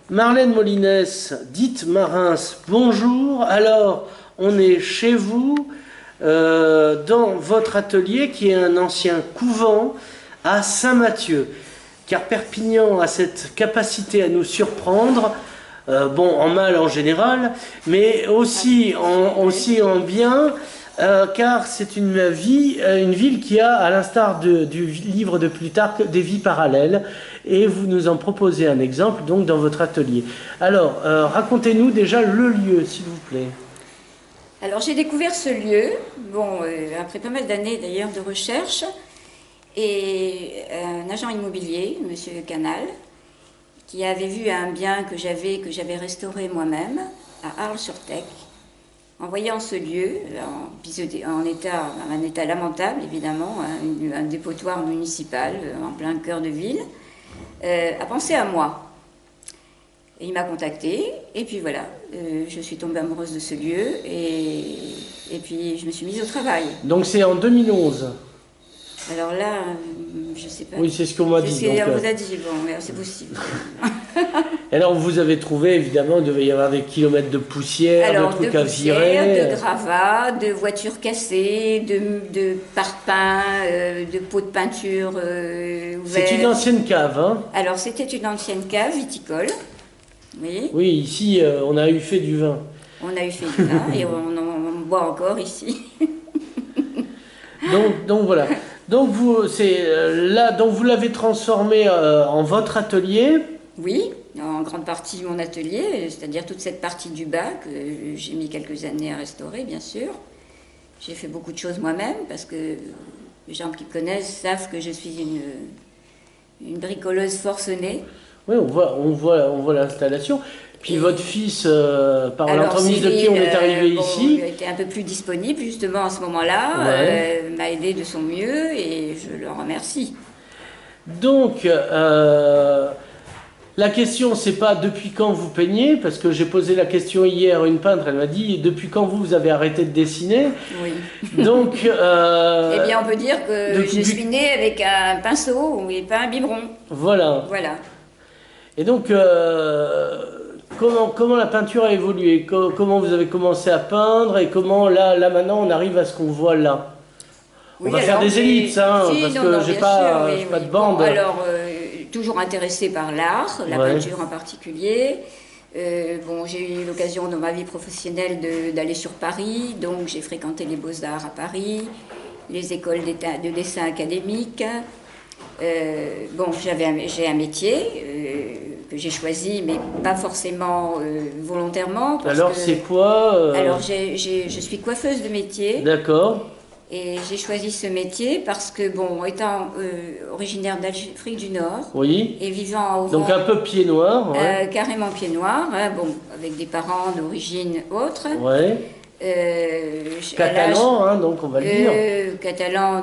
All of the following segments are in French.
Marlène Molines, dite Marins, bonjour. Alors, on est chez vous, dans votre atelier qui est un ancien couvent à Saint-Mathieu. Car Perpignan a cette capacité à nous surprendre, bon, en mal en général, mais aussi en bien, car c'est une ville qui a, à l'instar du livre de Plutarque, des vies parallèles. Et vous nous en proposez un exemple donc dans votre atelier. Alors, racontez-nous déjà le lieu, s'il vous plaît. Alors j'ai découvert ce lieu, après pas mal d'années d'ailleurs de recherche, et un agent immobilier, Monsieur Canal, qui avait vu un bien que j'avais restauré moi-même à Arles-sur-Tech, en voyant ce lieu, un état lamentable évidemment, un dépotoir municipal en plein cœur de ville, a pensé à moi. Et il m'a contacté, et puis voilà, je suis tombée amoureuse de ce lieu, et puis je me suis mise au travail. Donc c'est en 2011. Alors là, je sais pas. Oui, c'est ce qu'on m'a dit. C'est ce qu'on vous a dit, bon, c'est possible. Alors vous avez trouvé, évidemment, il devait y avoir des kilomètres de poussière, de trucs à virer. De gravats, de voitures cassées, de parpaings, de pots de peinture ouverts. C'est une ancienne cave, hein? Alors c'était une ancienne cave viticole. Oui. Oui, ici, on a eu fait du vin. On a eu fait du vin et on boit encore ici. donc voilà. Donc vous l'avez transformé en votre atelier. Oui, en grande partie mon atelier, c'est-à-dire toute cette partie du bas que j'ai mis quelques années à restaurer, bien sûr. J'ai fait beaucoup de choses moi-même parce que les gens qui connaissent savent que je suis une bricoleuse forcenée. Oui, on voit l'installation. Puis votre fils, par l'entremise de qui on est arrivé ici. Il a été un peu plus disponible justement à ce moment-là, Ouais. m'a aidé de son mieux et je le remercie. Donc, la question, c'est pas depuis quand vous peignez, parce que j'ai posé la question hier à une peintre, elle m'a dit depuis quand vous avez arrêté de dessiner. Oui. Donc, eh bien, on peut dire que je suis née avec un pinceau et pas un biberon. Voilà. Voilà. Et donc, comment la peinture a évolué? Comment vous avez commencé à peindre et comment là maintenant on arrive à ce qu'on voit là? Oui, on va faire des ellipses, hein, parce que j'ai pas de bande. Bon, alors, toujours intéressée par l'art, la peinture en particulier. J'ai eu l'occasion dans ma vie professionnelle d'aller sur Paris, donc j'ai fréquenté les Beaux-Arts à Paris, les écoles de dessin académique. J'ai un métier que j'ai choisi, mais pas forcément volontairement. Alors c'est quoi Alors je suis coiffeuse de métier. D'accord. Et j'ai choisi ce métier parce que, étant originaire d'Afrique du Nord, oui. Et vivant à Oran, donc un peu pied noir, carrément pied noir, hein, avec des parents d'origine autre. Ouais. Catalan, donc on va le dire. Catalan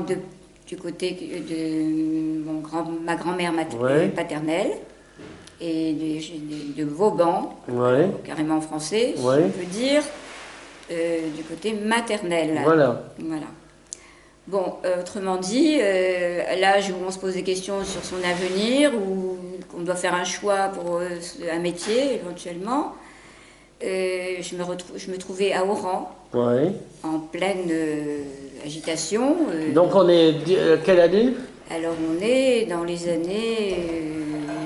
du côté de ma grand-mère paternelle et de Vauban, carrément français, si on peut dire, du côté maternel. Voilà. Bon, autrement dit, à l'âge où on se pose des questions sur son avenir, ou qu'on doit faire un choix pour un métier éventuellement, je me trouvais à Oran, en pleine agitation. Donc on est quelle année? Alors on est dans les années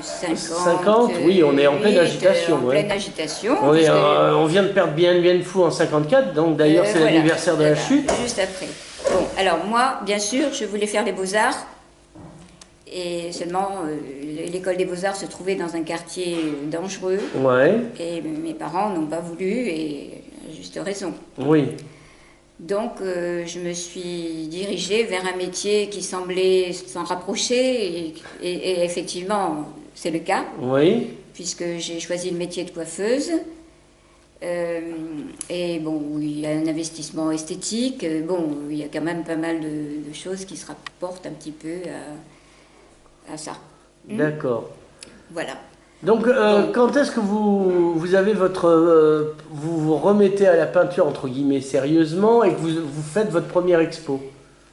50. 50, oui, on est en pleine agitation. En pleine agitation. On vient de perdre Bien Phu en 54, donc d'ailleurs c'est l'anniversaire de la chute. Juste après. Bon, alors moi, bien sûr, je voulais faire les Beaux-Arts, et seulement l'école des Beaux-Arts se trouvait dans un quartier dangereux, et mes parents n'ont pas voulu, et à juste raison. Oui. Donc je me suis dirigée vers un métier qui semblait s'en rapprocher, et effectivement, c'est le cas, puisque j'ai choisi le métier de coiffeuse. Il y a un investissement esthétique, il y a quand même pas mal de choses qui se rapportent un petit peu à ça. D'accord. Voilà. Donc, quand est-ce que vous avez vous vous remettez à la peinture, entre guillemets, sérieusement, et que vous faites votre première expo?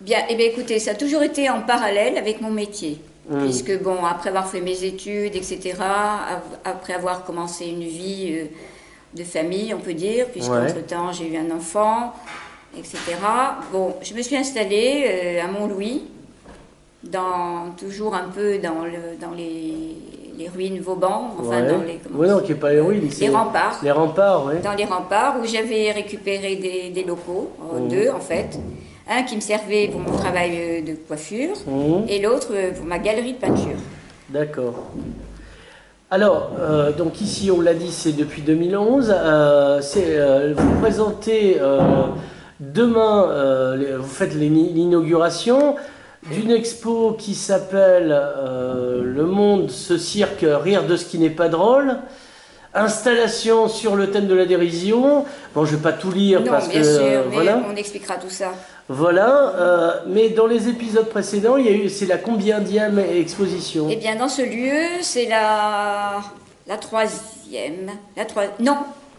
Bien, écoutez, ça a toujours été en parallèle avec mon métier. puisque bon, après avoir fait mes études, etc., après avoir commencé une vie de famille, on peut dire, puisqu'entre-temps j'ai eu un enfant, etc., bon, je me suis installée à Mont-Louis, toujours un peu dans les ruines Vauban, enfin dans les... non, qui n'est pas les ruines, les remparts. Les remparts, oui. Dans les remparts, où j'avais récupéré des locaux, deux en fait. Un qui me servait pour mon travail de coiffure, et l'autre pour ma galerie de peinture. D'accord. Alors, donc ici, on l'a dit, c'est depuis 2011. Vous présentez demain, vous faites l'inauguration d'une expo qui s'appelle Le monde, ce cirque, rire de ce qui n'est pas drôle. Installation sur le thème de la dérision. Bon, je ne vais pas tout lire parce bien que sûr, mais voilà. On expliquera tout ça. Voilà, mais dans les épisodes précédents, c'est la combienième exposition? Eh bien, dans ce lieu, c'est la troisième. Non,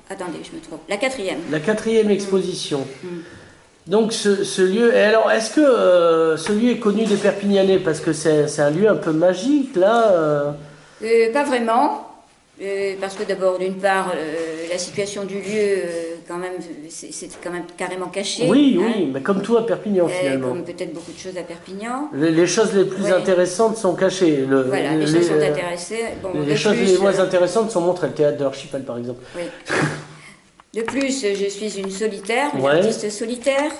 attendez, je me trompe. La quatrième. La quatrième exposition. Donc ce lieu, et alors est-ce que ce lieu est connu des Perpignanais? Parce que c'est un lieu un peu magique là. Pas vraiment. Parce que d'abord, d'une part, la situation du lieu, quand même, c'est quand même carrément caché. Oui, hein. oui, mais comme tout à Perpignan finalement. Comme peut-être beaucoup de choses à Perpignan. Les choses les plus intéressantes sont cachées. Voilà, les choses sont intéressées. Bon, les choses les moins intéressantes sont montrées, le théâtre de l'Archipel par exemple. Oui. De plus, je suis une solitaire, une Ouais. artiste solitaire.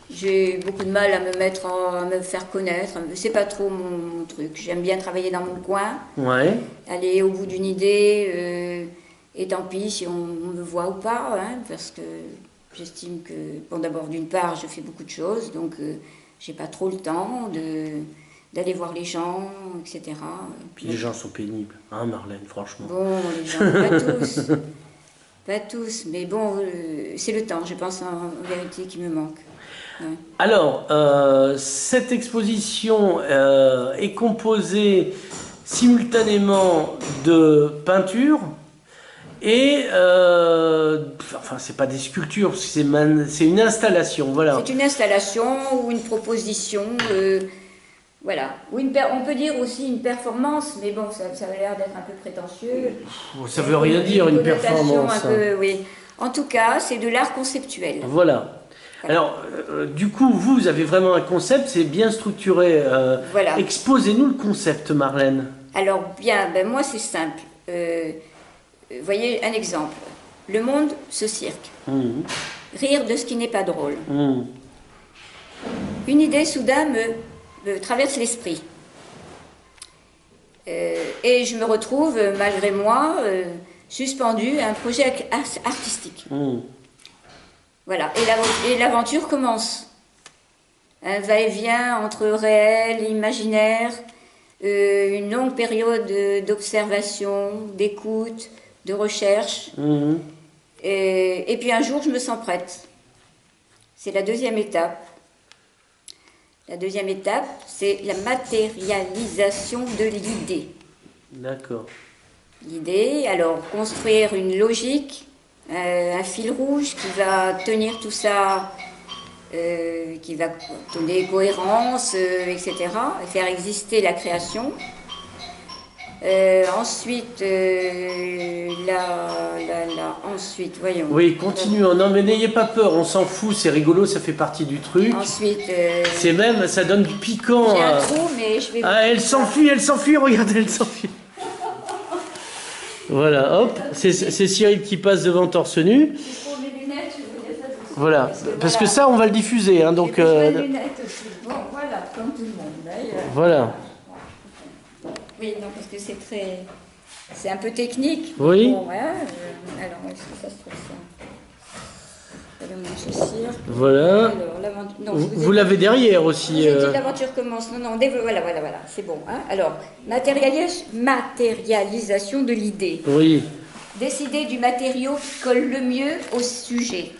J'ai beaucoup de mal à me faire connaître. C'est pas trop mon truc. J'aime bien travailler dans mon coin, Ouais. aller au bout d'une idée, et tant pis si on me voit ou pas, hein, parce que j'estime que, bon, d'abord, d'une part, je fais beaucoup de choses, donc j'ai pas trop le temps d'aller voir les gens, etc. Puis les gens sont pénibles, hein, Marlène, franchement. Bon, les gens, pas tous. Pas tous, mais bon, c'est le temps, je pense, en vérité, qui me manque. Ouais. Alors, cette exposition est composée simultanément de peintures et, enfin, c'est pas des sculptures, c'est une installation, voilà. C'est une installation ou une proposition, voilà. Ou on peut dire aussi une performance, mais bon, ça a l'air d'être un peu prétentieux. Ça veut rien dire, une performance. Un peu, oui. En tout cas, c'est de l'art conceptuel. Voilà. Alors, du coup, vous avez vraiment un concept, c'est bien structuré. Voilà. Exposez-nous le concept, Marlène. Alors, bien, ben moi, c'est simple. Voyez un exemple. Le monde, ce cirque. Rire de ce qui n'est pas drôle. Une idée, soudain, me traverse l'esprit. Et je me retrouve, malgré moi, suspendue à un projet artistique. Voilà, et l'aventure commence. Un va-et-vient entre réel et imaginaire, une longue période d'observation, d'écoute, de recherche. Et puis un jour, je me sens prête. C'est la deuxième étape. La deuxième étape, c'est la matérialisation de l'idée. D'accord. L'idée, alors construire une logique, un fil rouge qui va tenir tout ça, qui va donner cohérence, etc., et faire exister la création. Ensuite, ensuite, voyons. Oui, continuons. Non, mais n'ayez pas peur, on s'en fout, c'est rigolo, ça fait partie du truc. Ensuite, c'est même, ça donne du piquant. J'ai un trou, mais je vais... Ah, elle s'enfuit, regardez, elle s'enfuit. Voilà, hop, c'est Cyril qui passe devant torse nu. Voilà, parce que ça, on va le diffuser. Hein, donc, les lunettes aussi. Bon, voilà, comme tout le monde. D'ailleurs. Voilà. Oui, non, parce que c'est un peu technique. Oui. Bon, ouais, alors, est-ce que ça se trouve ça? Le manche cirque. Voilà. Alors, non, vous l'avez derrière aussi. L'aventure commence. Non, voilà, c'est bon. Hein. Alors, matérialisation de l'idée. Oui. Décider du matériau qui colle le mieux au sujet.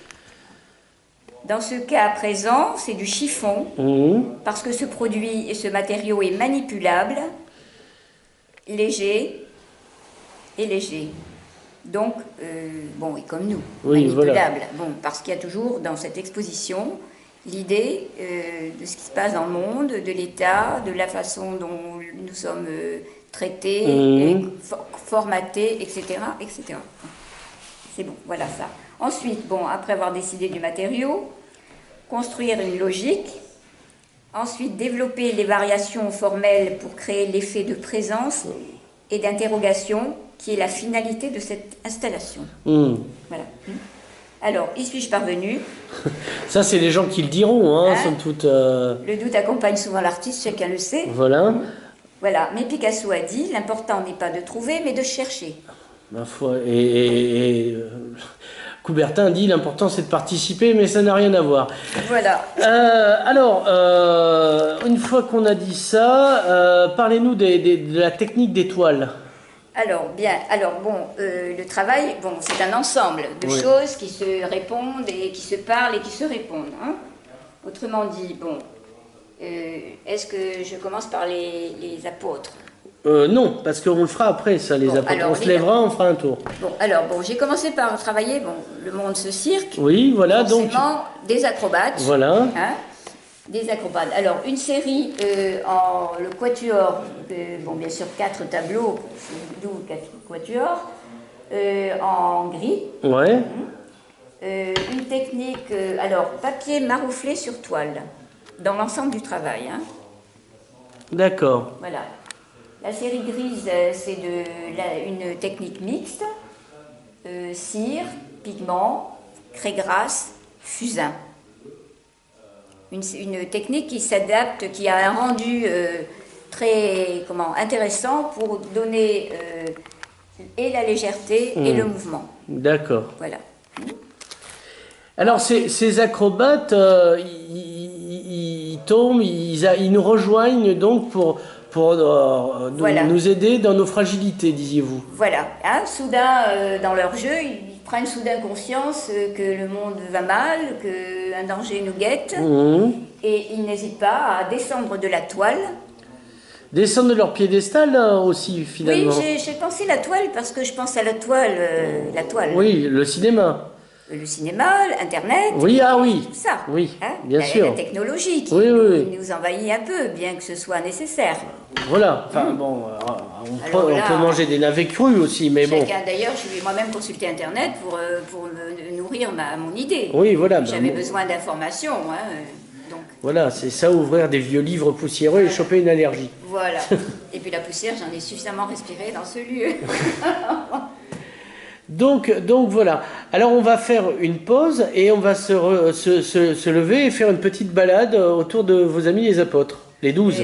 Dans ce cas présent, c'est du chiffon, parce que ce produit et ce matériau est manipulable, léger et léger. Donc, bon, et comme nous, oui, manipulable. Voilà. Bon, parce qu'il y a toujours, dans cette exposition, l'idée de ce qui se passe dans le monde, de l'État, de la façon dont nous sommes traités, et formatés, etc., etc. C'est bon, voilà ça. Ensuite, bon, après avoir décidé du matériau, construire une logique. Ensuite, développer les variations formelles pour créer l'effet de présence et d'interrogation qui est la finalité de cette installation. Voilà. Alors, y suis-je parvenu? Ça, c'est les gens qui le diront, hein, somme toute. Le doute accompagne souvent l'artiste, chacun le sait. Voilà. Voilà, mais Picasso a dit, l'important n'est pas de trouver, mais de chercher. Ma foi, Coubertin dit l'important c'est de participer, mais ça n'a rien à voir. Voilà. Alors, une fois qu'on a dit ça, parlez-nous de la technique des toiles. Alors, bien, le travail, bon, c'est un ensemble de choses qui se répondent et qui se parlent et qui se répondent. Hein. Autrement dit, bon, est-ce que je commence par les apôtres? Non, parce qu'on le fera après, ça, les apôtres. Alors, on se lèvera, on fera un tour. Bon, j'ai commencé par travailler, le monde, ce cirque. Oui, voilà, donc. Des acrobates. Voilà. Hein, des acrobates. Alors, une série le quatuor, bien sûr, 4 tableaux, d'où 4 quatuors, en gris. Ouais. Une technique, papier marouflé sur toile, dans l'ensemble du travail. Hein. D'accord. Voilà. La série grise, c'est une technique mixte, cire, pigment, craie grasse, fusain. Une technique qui s'adapte, qui a un rendu très intéressant pour donner et la légèreté et le mouvement. D'accord. Voilà. Alors ces acrobates, ils tombent, ils nous rejoignent donc pour nous aider dans nos fragilités, disiez-vous. Voilà. Hein, soudain, dans leur jeu, ils prennent soudain conscience que le monde va mal, qu'un danger nous guette, et ils n'hésitent pas à descendre de la toile. Descendre de leur piédestal aussi, finalement. Oui, j'ai pensé la toile parce que je pense à la toile. Oui, le cinéma. Le cinéma, Internet, oui, tout ça. Oui, hein, bien sûr. La technologie qui nous envahit un peu, bien que ce soit nécessaire. Voilà, enfin bon, on peut manger des navets crus aussi, mais bon. D'ailleurs, je vais moi-même consulter Internet pour me nourrir mon idée. Oui, voilà. J'avais besoin d'informations. Donc. Voilà, c'est ça, ouvrir des vieux livres poussiéreux et choper une allergie. Voilà. Et puis la poussière, j'en ai suffisamment respiré dans ce lieu. Donc voilà. Alors on va faire une pause et on va se lever et faire une petite balade autour de vos amis les apôtres, les 12.